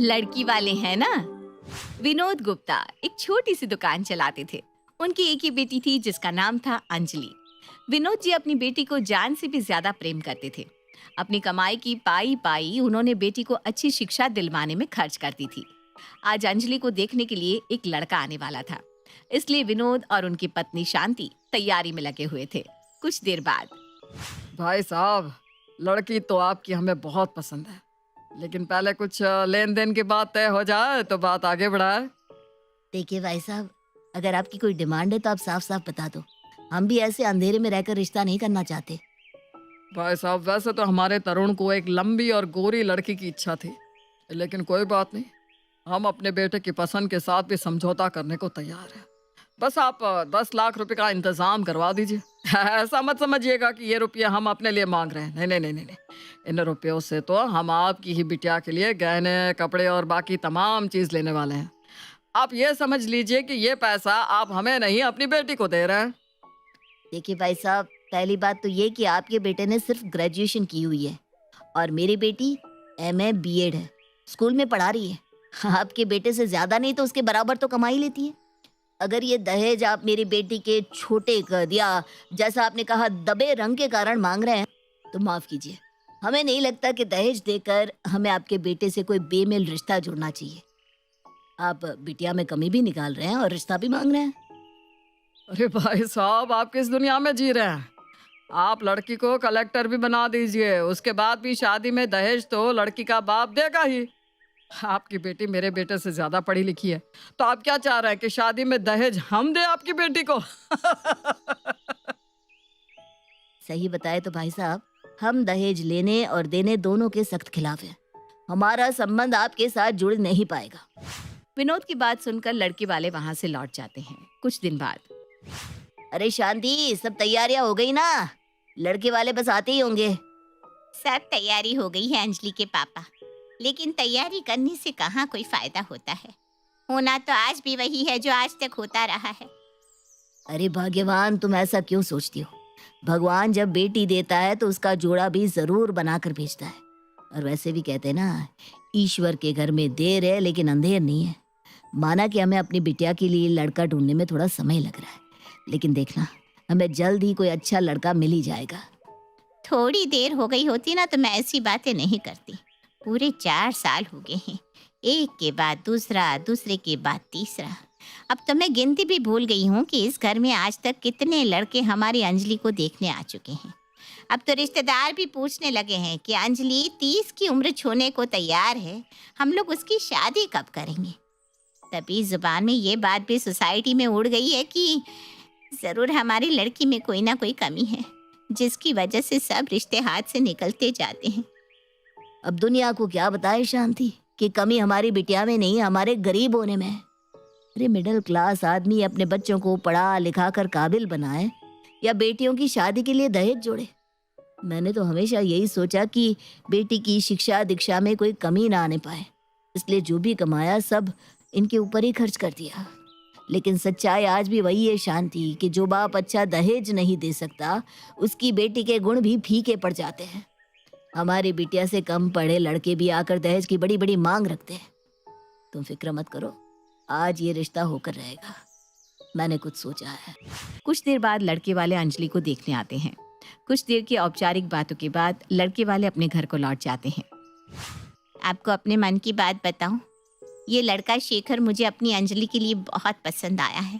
लड़की वाले हैं ना। विनोद गुप्ता एक छोटी सी दुकान चलाते थे। उनकी एक ही बेटी थी जिसका नाम था अंजलि। विनोद जी अपनी बेटी को जान से भी ज्यादा प्रेम करते थे। अपनी कमाई की पाई पाई उन्होंने बेटी को अच्छी शिक्षा दिलवाने में खर्च कर दी थी। आज अंजलि को देखने के लिए एक लड़का आने वाला था, इसलिए विनोद और उनकी पत्नी शांति तैयारी में लगे हुए थे। कुछ देर बाद, भाई साहब, लड़की तो आपकी हमें बहुत पसंद है, लेकिन पहले कुछ लेन देन की बात तय हो जाए तो बात आगे बढ़ाए। देखिए भाई साहब, अगर आपकी कोई डिमांड है तो आप साफ साफ बता दो। हम भी ऐसे अंधेरे में रहकर रिश्ता नहीं करना चाहते। भाई साहब, वैसे तो हमारे तरुण को एक लंबी और गोरी लड़की की इच्छा थी, लेकिन कोई बात नहीं, हम अपने बेटे की पसंद के साथ भी समझौता करने को तैयार हैं। बस आप 10 लाख रुपए का इंतजाम करवा दीजिए। ऐसा मत समझिएगा कि ये रुपये हम अपने लिए मांग रहे हैं। नहीं नहीं नहीं नहीं नहीं। इन रुपयों से तो हम आपकी ही बिटिया के लिए गहने, कपड़े और बाकी तमाम चीज़ लेने वाले हैं। आप ये समझ लीजिए कि ये पैसा आप हमें नहीं, अपनी बेटी को दे रहे हैं। देखिए भाई साहब, पहली बात तो ये कि आपके बेटे ने सिर्फ ग्रेजुएशन की हुई है और मेरी बेटी MA B.Ed है, स्कूल में पढ़ा रही है। आपके बेटे से ज्यादा नहीं तो उसके बराबर तो कमाई लेती है। अगर ये दहेज आप मेरी बेटी के छोटे कद या जैसा आपने कहा दबे रंग के कारण मांग रहे हैं तो माफ कीजिए, हमें नहीं लगता कि दहेज देकर हमें आपके बेटे से कोई बेमेल रिश्ता जुड़ना चाहिए। आप बिटिया में कमी भी निकाल रहे हैं और रिश्ता भी मांग रहे हैं। अरे भाई साहब, आप किस दुनिया में जी रहे हैं? आप लड़की को कलेक्टर भी बना दीजिए, उसके बाद भी शादी में दहेज तो लड़की का बाप देगा ही। आपकी बेटी मेरे बेटे से ज्यादा पढ़ी लिखी है, तो आप क्या चाह रहे हैं कि शादी में दहेज हम दे आपकी बेटी को? सही बताए तो भाई साहब, हम दहेज लेने और देने दोनों के सख्त खिलाफ हैं। हमारा संबंध आपके साथ जुड़ नहीं पाएगा। विनोद की बात सुनकर लड़की वाले वहां से लौट जाते हैं। कुछ दिन बाद, अरे शांति, सब तैयारियां हो गई ना? लड़के वाले बस आते ही होंगे। सब तैयारी हो गई है अंजलि के पापा, लेकिन तैयारी करने से कहाँ कोई फायदा होता है। होना तो आज भी वही है जो आज तक होता रहा है। अरे भाग्यवान, तुम ऐसा क्यों सोचती हो? भगवान जब बेटी देता है तो उसका जोड़ा भी जरूर बनाकर भेजता है। और वैसे भी कहते हैं ना, ईश्वर के घर में देर है लेकिन अंधेर नहीं है। माना कि हमें अपनी बिटिया के लिए लड़का ढूंढने में थोड़ा समय लग रहा है, लेकिन देखना, हमें जल्द ही कोई अच्छा लड़का मिल ही जाएगा। थोड़ी देर हो गई होती ना तो मैं ऐसी बातें नहीं करती। पूरे 4 साल हो गए हैं, एक के बाद दूसरा, दूसरे के बाद तीसरा। अब तो मैं गिनती भी भूल गई हूँ कि इस घर में आज तक कितने लड़के हमारी अंजलि को देखने आ चुके हैं। अब तो रिश्तेदार भी पूछने लगे हैं कि अंजलि 30 की उम्र छूने को तैयार है, हम लोग उसकी शादी कब करेंगे। तभी जुबान में ये बात भी सोसाइटी में उड़ गई है कि ज़रूर हमारी लड़की में कोई ना कोई कमी है, जिसकी वजह से सब रिश्ते हाथ से निकलते जाते हैं। अब दुनिया को क्या बताए शांति कि कमी हमारी बिटिया में नहीं, हमारे गरीब होने में है। अरे मिडिल क्लास आदमी अपने बच्चों को पढ़ा लिखा कर काबिल बनाए या बेटियों की शादी के लिए दहेज जोड़े। मैंने तो हमेशा यही सोचा कि बेटी की शिक्षा दीक्षा में कोई कमी ना आने पाए, इसलिए जो भी कमाया सब इनके ऊपर ही खर्च कर दिया। लेकिन सच्चाई आज भी वही है शांति कि जो बाप अच्छा दहेज नहीं दे सकता, उसकी बेटी के गुण भी फीके पड़ जाते हैं। हमारी बिटिया से कम पढ़े लड़के भी आकर दहेज की बड़ी बड़ी मांग रखते हैं। तुम फिक्र मत करो, आज ये रिश्ता होकर रहेगा। मैंने कुछ सोचा है। कुछ देर बाद लड़के वाले अंजलि को देखने आते हैं। कुछ देर की औपचारिक बातों के बाद लड़के वाले अपने घर को लौट जाते हैं। आपको अपने मन की बात बताऊं, ये लड़का शेखर मुझे अपनी अंजलि के लिए बहुत पसंद आया है।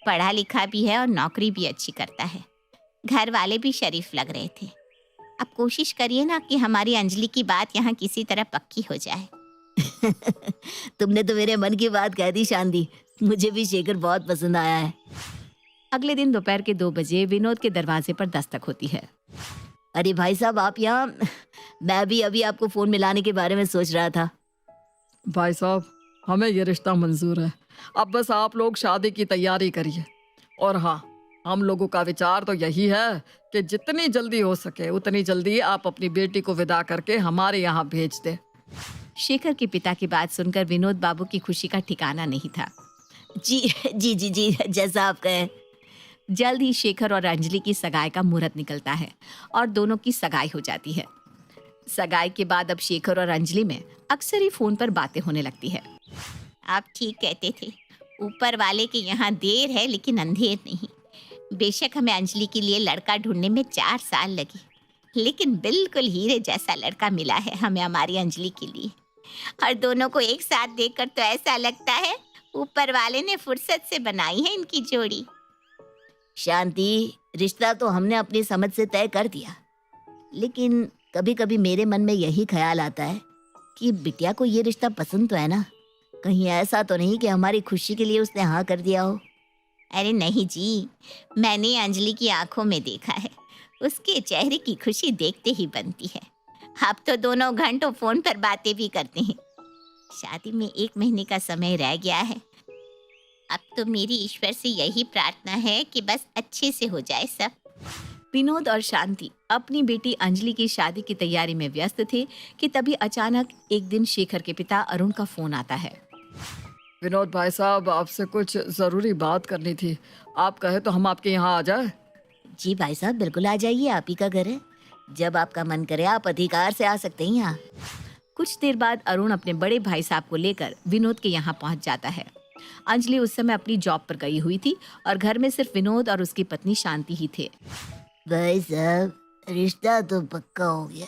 पढ़ा लिखा भी है और नौकरी भी अच्छी करता है। घर वाले भी शरीफ लग रहे थे। अब कोशिश करिए ना कि हमारी अंजलि की बात यहाँ किसी तरह पक्की हो जाए। तुमने तो मेरे मन की बात कह दी शांति, मुझे भी शेखर बहुत पसंद आया है। अगले दिन दोपहर के 2 बजे विनोद के दरवाजे पर दस्तक होती है। अरे भाई साहब, आप यहाँ? मैं भी अभी आपको फोन मिलाने के बारे में सोच रहा था। भाई साहब, हमें ये रिश्ता मंजूर है। अब बस आप लोग शादी की तैयारी करिए। और हाँ, हम लोगों का विचार तो यही है कि जितनी जल्दी हो सके उतनी जल्दी आप अपनी बेटी को विदा करके हमारे यहाँ भेज दें। शेखर के पिता की बात सुनकर विनोद बाबू की खुशी का ठिकाना नहीं था। जी जी जी जी, जैसा आप कहें। जल्द ही शेखर और अंजलि की सगाई का मुहूर्त निकलता है और दोनों की सगाई हो जाती है। सगाई के बाद अब शेखर और अंजलि में अक्सर ही फोन पर बातें होने लगती है। आप ठीक कहते थे, ऊपर वाले के यहाँ देर है लेकिन अंधेर नहीं। बेशक हमें अंजलि के लिए लड़का ढूंढने में 4 साल लगे, लेकिन बिल्कुल हीरे जैसा लड़का मिला है हमें हमारी अंजलि के लिए। और दोनों को एक साथ देखकर तो ऐसा लगता है ऊपर वाले ने फुर्सत से बनाई है इनकी जोड़ी। शांति, रिश्ता तो हमने अपनी समझ से तय कर दिया, लेकिन कभी कभी मेरे मन में यही ख्याल आता है कि बिटिया को ये रिश्ता पसंद तो है ना। कहीं ऐसा तो नहीं कि हमारी खुशी के लिए उसने हाँ कर दिया हो। अरे नहीं जी, मैंने अंजलि की आंखों में देखा है, उसके चेहरे की खुशी देखते ही बनती है। अब तो दोनों घंटों फोन पर बातें भी करते हैं। शादी में 1 महीने का समय रह गया है। अब तो मेरी ईश्वर से यही प्रार्थना है कि बस अच्छे से हो जाए सब। विनोद और शांति अपनी बेटी अंजलि की शादी की तैयारी में व्यस्त थे कि तभी अचानक एक दिन शेखर के पिता अरुण का फोन आता है। विनोद भाई साहब, आपसे कुछ ज़रूरी बात करनी थी। आप कहे तो हम आपके यहाँ आ जाए? जी भाई साहब, बिल्कुल आ जाइए, आप ही का घर है। जब आपका मन करे आप अधिकार से आ सकते हैं यहाँ। कुछ देर बाद अरुण अपने बड़े भाई साहब को लेकर विनोद के यहाँ पहुँच जाता है। अंजलि उस समय अपनी जॉब पर गई हुई थी और घर में सिर्फ विनोद और उसकी पत्नी शांति ही थे। भाई साहब, रिश्ता तो पक्का हो गया,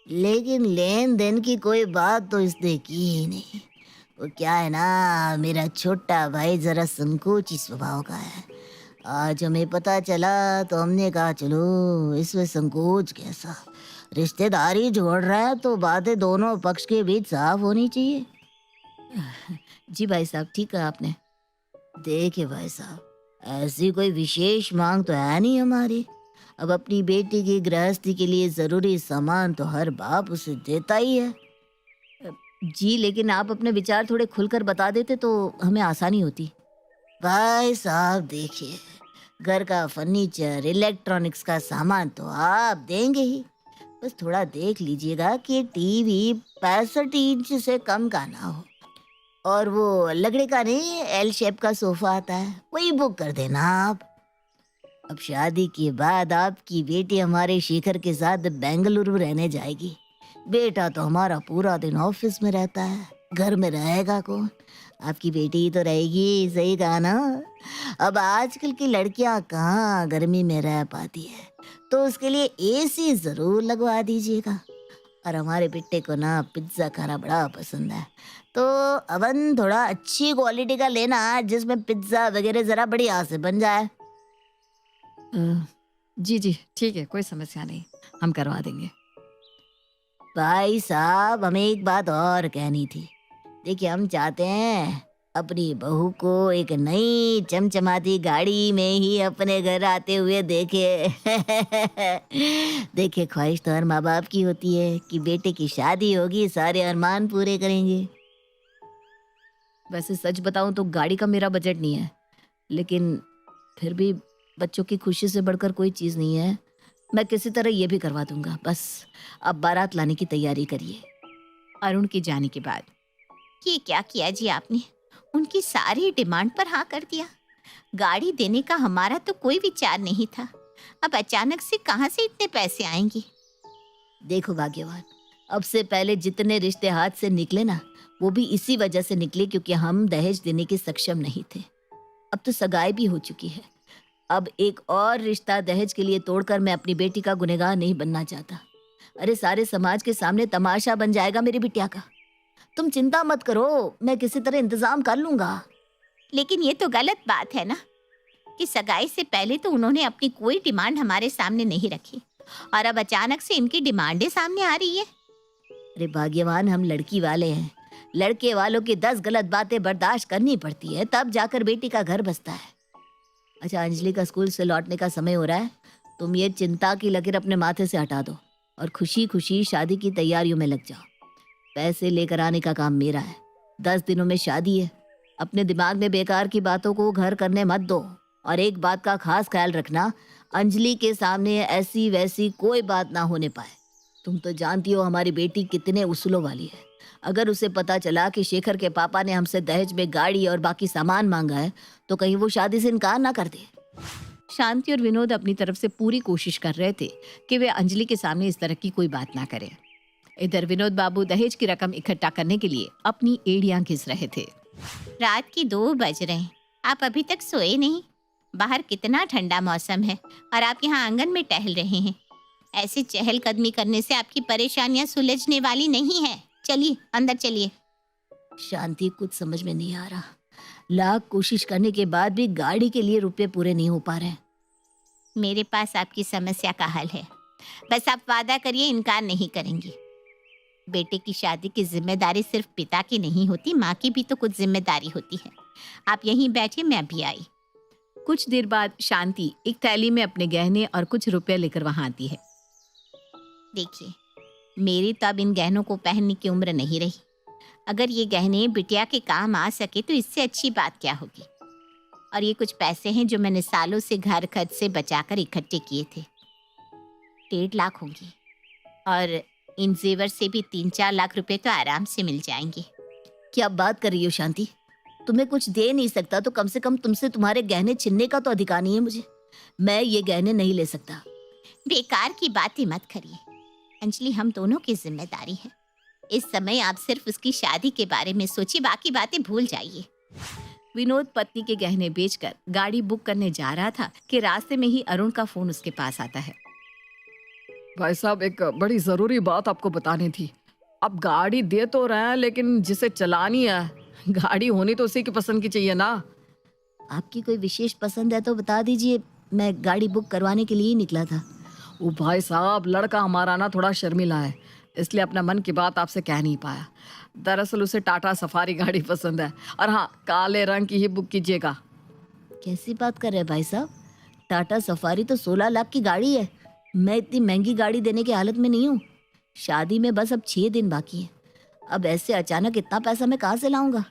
लेकिन लेन देन की कोई बात तो इसने की ही नहीं। वो क्या है ना, मेरा छोटा भाई जरा संकोची स्वभाव का है। आज हमें पता चला तो हमने कहा चलो इसमें संकोच कैसा, रिश्तेदारी जोड़ रहा है तो बातें दोनों पक्ष के बीच साफ होनी चाहिए। जी भाई साहब, ठीक कहा आपने। देखिए भाई साहब, ऐसी कोई विशेष मांग तो है नहीं हमारी। अब अपनी बेटी की गृहस्थी के लिए जरूरी सामान तो हर बाप उसे देता ही है। जी, लेकिन आप अपने विचार थोड़े खुलकर बता देते तो हमें आसानी होती। भाई साहब देखिए, घर का फर्नीचर, इलेक्ट्रॉनिक्स का सामान तो आप देंगे ही, बस थोड़ा देख लीजिएगा कि टीवी 65 इंच से कम का ना हो, और वो लकड़ी का नहीं, एल शेप का सोफा आता है, वही बुक कर देना आप। अब शादी के बाद आपकी बेटी हमारे शेखर के साथ बेंगलुरु रहने जाएगी। बेटा तो हमारा पूरा दिन ऑफिस में रहता है, घर में रहेगा कौन? आपकी बेटी ही तो रहेगी, सही कहा ना। अब आजकल की लड़कियां कहाँ गर्मी में रह पाती है, तो उसके लिए एसी जरूर लगवा दीजिएगा। और हमारे बेटे को ना पिज्ज़ा खाना बड़ा पसंद है, तो अवन थोड़ा अच्छी क्वालिटी का लेना जिसमें पिज्ज़ा वगैरह ज़रा बढ़िया से बन जाए। जी जी ठीक है, कोई समस्या नहीं, हम करवा देंगे। भाई साहब, हमें एक बात और कहनी थी। देखिए, हम चाहते हैं अपनी बहू को एक नई चमचमाती गाड़ी में ही अपने घर आते हुए देखे। देखिए, ख्वाहिश तो हर माँ बाप की होती है कि बेटे की शादी होगी, सारे अरमान पूरे करेंगे। वैसे सच बताऊं तो गाड़ी का मेरा बजट नहीं है, लेकिन फिर भी बच्चों की खुशी से बढ़कर कोई चीज़ नहीं है। मैं किसी तरह ये भी करवा दूंगा, बस अब बारात लाने की तैयारी करिए। अरुण के जाने के बाद ये क्या किया जी आपने? उनकी सारी डिमांड पर हाँ कर दिया। गाड़ी देने का हमारा तो कोई विचार नहीं था, अब अचानक से कहाँ से इतने पैसे आएंगे? देखो भाग्यवान, अब से पहले जितने रिश्ते हाथ से निकले ना, वो भी इसी वजह से निकले क्योंकि हम दहेज देने के सक्षम नहीं थे। अब तो सगाई भी हो चुकी है। अब एक और रिश्ता दहेज के लिए तोड़कर मैं अपनी बेटी का गुनहगार नहीं बनना चाहता। अरे, सारे समाज के सामने तमाशा बन जाएगा मेरी बिटिया का। तुम चिंता मत करो, मैं किसी तरह इंतजाम कर लूंगा। लेकिन ये तो गलत बात है ना कि सगाई से पहले तो उन्होंने अपनी कोई डिमांड हमारे सामने नहीं रखी और अब अचानक से इनकी डिमांडें सामने आ रही है। अरे भाग्यवान, हम लड़की वाले हैं। लड़के वालों की 10 गलत बातें बर्दाश्त करनी पड़ती है, तब जाकर बेटी का घर बसता है। अच्छा, अंजलि का स्कूल से लौटने का समय हो रहा है, तुम ये चिंता की लकीर अपने माथे से हटा दो और खुशी खुशी शादी की तैयारियों में लग जाओ। पैसे लेकर आने का काम मेरा है। 10 दिनों में शादी है। अपने दिमाग में बेकार की बातों को घर करने मत दो। और एक बात का खास ख्याल रखना, अंजलि के सामने ऐसी वैसी कोई बात ना होने पाए। तुम तो जानती हो हमारी बेटी कितने उसूलों वाली है। अगर उसे पता चला कि शेखर के पापा ने हमसे दहेज में गाड़ी और बाकी सामान मांगा है, तो कहीं वो शादी से इनकार ना कर दे। शांति और विनोद अपनी तरफ से पूरी कोशिश कर रहे थे कि वे अंजलि के सामने इस तरह की कोई बात ना करें। इधर विनोद बाबू दहेज की रकम इकट्ठा करने के लिए अपनी एड़ियां घिस रहे थे। रात की 2 बज रहे हैं, आप अभी तक सोए नहीं? बाहर कितना ठंडा मौसम है और आप यहाँ आंगन में टहल रहे हैं। ऐसे चहलकदमी करने से आपकी परेशानियां सुलझने वाली नहीं है। चलिए अंदर चलिए। शांति, कुछ समझ में नहीं आ रहा। लाख कोशिश करने के बाद भी गाड़ी के लिए रुपए पूरे नहीं हो पा रहे। मेरे पास आपकी समस्या का हल है, बस आप वादा करिए इनकार नहीं करेंगी। बेटे की शादी की जिम्मेदारी सिर्फ पिता की नहीं होती, माँ की भी तो कुछ जिम्मेदारी होती है। आप यहीं बैठिए, मैं अभी आई। कुछ देर बाद शांति एक थैली में अपने गहने और कुछ रुपए लेकर वहां आती है। देखिए, मेरी तो अब इन गहनों को पहनने की उम्र नहीं रही। अगर ये गहने बिटिया के काम आ सके तो इससे अच्छी बात क्या होगी। और ये कुछ पैसे हैं जो मैंने सालों से घर खर्च से बचाकर इकट्ठे किए थे। 1.5 लाख होंगे और इन जेवर से भी 3-4 लाख रुपए तो आराम से मिल जाएंगे। क्या बात कर रही हो शांति? तुम्हें कुछ दे नहीं सकता तो कम से कम तुमसे तुम्हारे गहने छीनने का तो अधिकार नहीं है मुझे। मैं ये गहने नहीं ले सकता। बेकार की बातें मत करिए अंजलि, हम दोनों की जिम्मेदारी है। इस समय आप सिर्फ उसकी शादी के बारे में सोचिए, बाकी बातें भूल जाइए। विनोद पत्नी के गहने बेचकर गाड़ी बुक करने जा रहा था कि रास्ते में ही अरुण का फोन उसके पास आता है। भाई साहब, एक बड़ी जरूरी बात आपको बतानी थी। अब गाड़ी दे तो रहे हैं, लेकिन जिसे चलानी है, गाड़ी होनी तो उसी की पसंद की चाहिए ना। आपकी कोई विशेष पसंद है तो बता दीजिए, मैं गाड़ी बुक करवाने के लिए ही निकला था। ओ भाई साहब, लड़का हमारा ना थोड़ा शर्मिला है, इसलिए अपना मन की बात आपसे कह नहीं पाया। दरअसल उसे टाटा सफारी गाड़ी पसंद है, और हाँ, काले रंग की ही बुक कीजिएगा। कैसी बात कर रहे हैं भाई साहब? टाटा सफारी तो 16 लाख की गाड़ी है। मैं इतनी महंगी गाड़ी देने की हालत में नहीं हूँ। शादी में बस अब 6 दिन बाकी है। अब ऐसे अचानक इतना पैसा मैं कहाँ से लाऊंगा?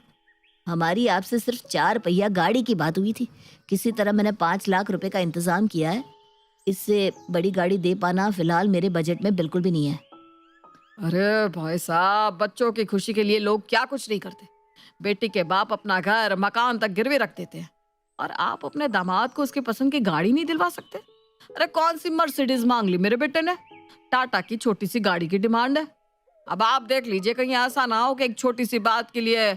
हमारी आपसे सिर्फ 4 पहिया गाड़ी की बात हुई थी। किसी तरह मैंने 5 लाख रुपए का इंतजाम किया है। इससे बड़ी गाड़ी दे पाना फिलहाल मेरे बजट में बिल्कुल भी नहीं है। अरे भाई साहब, बच्चों की खुशी के लिए लोग क्या कुछ नहीं करते। बेटी के बाप अपना घर मकान तक गिरवी रख देते हैं, और आप अपने दामाद को उसकी पसंद की गाड़ी नहीं दिलवा सकते? अरे कौन सी मर्सिडीज मांग ली मेरे बेटे ने? टाटा की छोटी सी गाड़ी की डिमांड है। अब आप देख लीजिए, कहीं ऐसा ना हो कि एक छोटी सी बात के लिए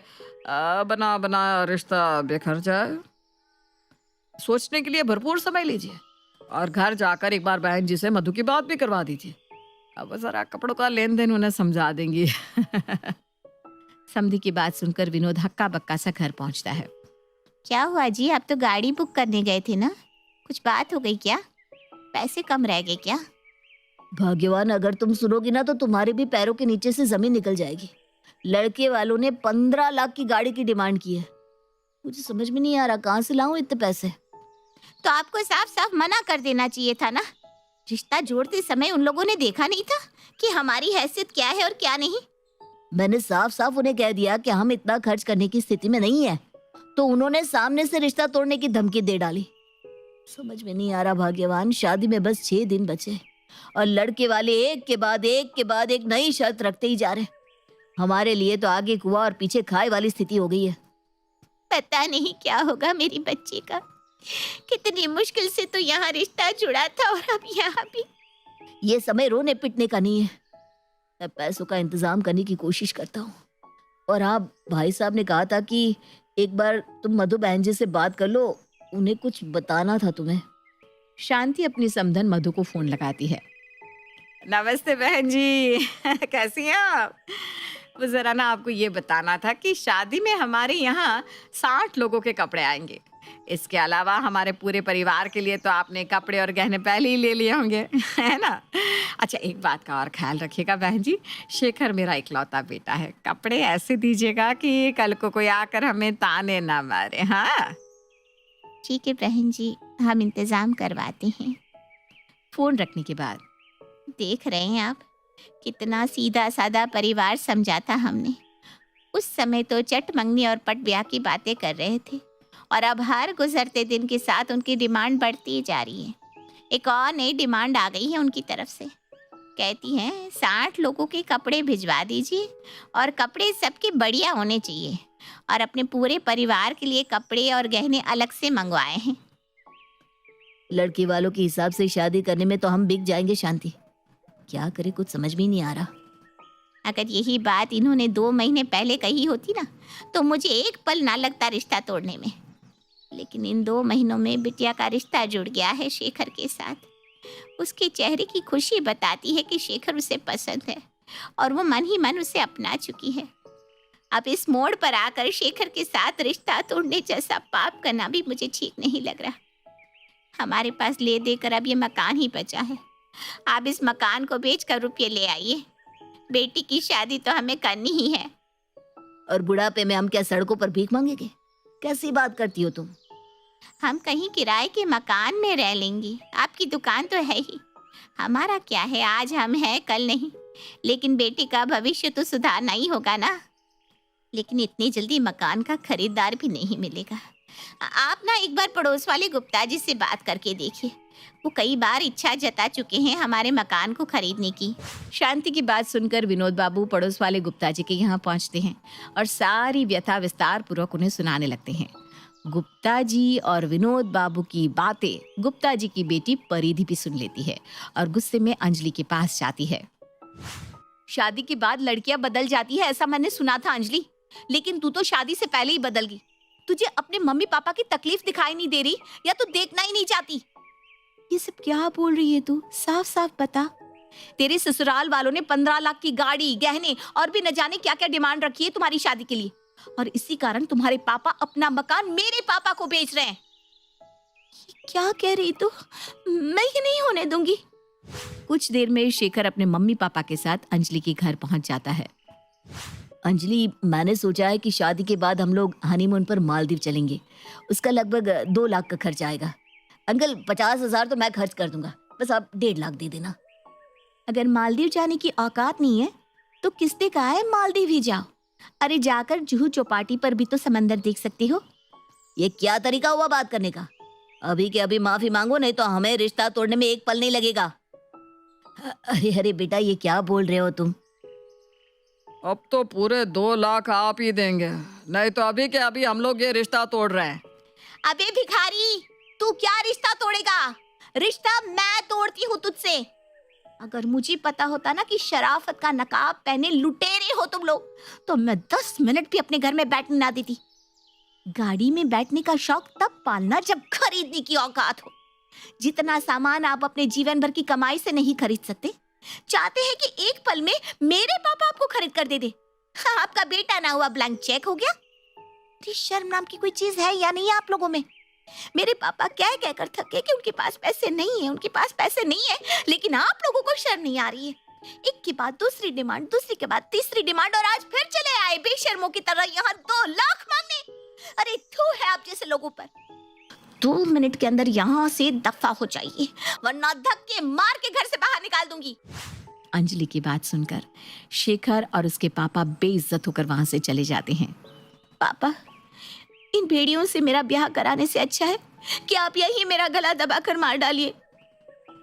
बना बना रिश्ता बेखर जाए। सोचने के लिए भरपूर समय लीजिए, और घर जाकर एक बार बहन जी से मधु की बात भी करवा दीजिए। अब जरा कपड़ों का लेन देन उन्हें समझा देंगी। समधी की बात सुनकर विनोद हक्का बक्का सा घर पहुंचता है। क्या हुआ जी, आप तो गाड़ी बुक करने गए थे ना? कुछ बात हो गई क्या? पैसे कम रह गए क्या? भाग्यवान, अगर तुम सुनोगी ना तो तुम्हारे भी पैरों के नीचे से जमीन निकल जाएगी। लड़के वालों ने 15 लाख की गाड़ी की डिमांड की है। मुझे समझ में नहीं आ रहा कहाँ से लाऊं इतने पैसे। तो आपको साफ साफ मना कर देना चाहिए था ना। रिश्ता जोड़ते समय उन लोगों ने देखा नहीं था कि हमारी हैसियत क्या है और क्या नहीं? मैंने साफ साफ उन्हें कह दिया कि हम इतना खर्च करने की स्थिति में नहीं है, तो उन्होंने सामने से रिश्ता तोड़ने की धमकी दे डाली। समझ में नहीं आ रहा भाग्यवान, शादी में बस 6 दिन बचे और लड़के वाले एक के बाद एक नई शर्त रखते ही जा रहे। हमारे लिए तो आगे कुआं और पीछे खाई वाली स्थिति हो गई है। पता नहीं क्या होगा मेरी बच्ची का। कितनी मुश्किल से तो यहाँ रिश्ता जुड़ा था और अब यहाँ भी। ये समय रोने पिटने का नहीं है। मैं पैसों का इंतजाम करने की कोशिश करता हूँ। और आप भाई साहब ने कहा था कि एक बार तुम मधु बहन जी से बात कर लो, उन्हें कुछ बताना था तुम्हें। शांति अपनी समधन मधु को फोन लगाती है। नमस्ते बहन जी, कैसी हैं आप? वो जरा ना आपको ये बताना था कि शादी में हमारे यहाँ 60 लोगों के कपड़े आएंगे। इसके अलावा हमारे पूरे परिवार के लिए तो आपने कपड़े और गहने पहले ही ले लिए होंगे, है ना? अच्छा, एक बात का और ख्याल रखिएगा बहन जी, शेखर मेरा इकलौता बेटा है। कपड़े ऐसे दीजिएगा कि कल को कोई आकर हमें ताने ना मारे। हाँ ठीक है बहन जी, हम इंतजाम करवाते हैं। फोन रखने के बाद देख रहे हैं आप, कितना सीधा साधा परिवार समझा था हमने। उस समय तो चट मंगनी और पट ब्याह की बातें कर रहे थे, और अब हर गुजरते दिन के साथ उनकी डिमांड बढ़ती जा रही है। एक और नई डिमांड आ गई है उनकी तरफ से। कहती हैं 60 लोगों के कपड़े भिजवा दीजिए, और कपड़े सबके बढ़िया होने चाहिए, और अपने पूरे परिवार के लिए कपड़े और गहने अलग से मंगवाए हैं। लड़की वालों के हिसाब से शादी करने में तो हम बिक जाएंगे शांति। क्या करे, कुछ समझ में नहीं आ रहा। अगर यही बात इन्होंने 2 महीने पहले कही होती ना तो मुझे एक पल ना लगता रिश्ता तोड़ने में। लेकिन इन 2 महीनों में बिटिया का रिश्ता जुड़ गया है शेखर के साथ। उसके चेहरे की खुशी बताती है कि शेखर उसे पसंद है और वो मन ही मन उसे अपना चुकी है। अब इस मोड़ पर आकर शेखर के साथ रिश्ता तोड़ने जैसा पाप करना भी मुझे ठीक नहीं लग रहा। हमारे पास ले देकर अब ये मकान ही बचा है। आप इस मकान को बेचकर रुपये ले आइए। बेटी की शादी तो हमें करनी ही है। और बुढ़ापे में हम क्या सड़कों पर भीख मांगेंगे? कैसी बात करती हो तुम? हम कहीं किराए के मकान में रह लेंगे। आपकी दुकान तो है ही। हमारा क्या है, आज हम हैं कल नहीं। लेकिन बेटी का भविष्य तो सुधारना ही होगा ना। लेकिन इतनी जल्दी मकान का खरीदार भी नहीं मिलेगा। आप ना एक बार पड़ोस वाले गुप्ता जी से बात करके देखिए। वो कई बार इच्छा जता चुके हैं हमारे मकान को खरीदने की। शांति की बात सुनकर विनोद बाबू पड़ोस वाले गुप्ता जी के यहाँ पहुँचते हैं और सारी व्यथा विस्तार पूर्वक उन्हें सुनाने लगते हैं। गुप्ता जी और विनोद बाबू की बातें गुप्ता जी की बेटी परिधि भी सुन लेती है और गुस्से में अंजलि के पास जाती है। शादी के बाद लड़कियां बदल जाती है ऐसा मैंने सुना था अंजलि, लेकिन तू तो शादी से पहले ही बदल गई। तुझे अपने मम्मी पापा की तकलीफ दिखाई नहीं दे रही या तू देखना ही नहीं चाहती? ये सब क्या बोल रही है तू? साफ साफ बता। तेरे ससुराल वालों ने 15 लाख की गाड़ी, गहने और भी न जाने क्या क्या डिमांड रखी है तुम्हारी शादी के लिए, और इसी कारण तुम्हारे पापा अपना मकान मेरे पापा को बेच रहे हैं। क्या कह रही तू? मैं ये नहीं होने दूंगी। कुछ देर में शेखर अपने मम्मी पापा के साथ अंजलि के घर पहुंच जाता है। अंजलि, मैंने सोचा है कि शादी के बाद हम लोग हनीमून पर मालदीव चलेंगे। उसका लगभग 2 लाख का खर्च आएगा। अंकल, 50,000 तो मैं खर्च कर दूंगा, बस आप 1.5 लाख दे देना। अगर मालदीव जाने की औकात नहीं है तो किसने कहा है मालदीव ही जाओ? अरे जाकर जुहू चौपाटी पर भी तो समंदर देख सकती हो। ये क्या तरीका हुआ बात करने का? अभी के अभी माफी मांगो, नहीं तो हमें रिश्ता तोड़ने में एक पल नहीं लगेगा। अरे अरे बेटा, ये क्या बोल रहे हो तुम? अब तो पूरे 2 लाख आप ही देंगे, नहीं तो अभी के अभी हम लोग ये रिश्ता तोड़ रहे हैं। अबे भिखारी, तू क्या रिश्ता तोड़ेगा? रिश्ता मैं तोड़ती हूँ तुझसे। अगर मुझे पता होता ना कि शराफत का नकाब पहने लुटेरे हो तुम लोग, तो मैं 10 मिनट भी अपने घर में बैठने ना देती। गाड़ी में बैठने का शौक तब पालना जब खरीदने की औकात हो। जितना सामान आप अपने जीवन भर की कमाई से नहीं खरीद सकते, चाहते हैं कि एक पल में मेरे पापा आपको खरीद कर दे दे। हाँ, आपका बेटा ना हुआ ब्लैंक चेक हो गया। शर्म नाम की कोई चीज है या नहीं आप लोगों में? मेरे पापा कह कहकर थके कि उनके पास पैसे नहीं है, उनके पास पैसे नहीं है, लेकिन आप लोगों को शर्म नहीं आ रही है। एक के बाद दूसरी डिमांड, दूसरी के बाद तीसरी डिमांड, और आज फिर चले आए बेशर्मों की तरह यहाँ 2 लाख मांगने। अरे थू है आप जैसे लोगों पर। 2 मिनट के अंदर यहाँ से दफा हो जाइए, वरना धक्के मार के घर से बाहर निकाल दूंगी। अंजलि की बात सुनकर शेखर और उसके पापा बेइज्जत होकर वहां से चले जाते हैं। पापा, इन भेड़ियों से मेरा ब्याह कराने से अच्छा है कि आप यही मेरा गला दबाकर मार डालिए,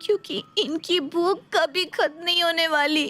क्योंकि इनकी भूख कभी खत्म नहीं होने वाली।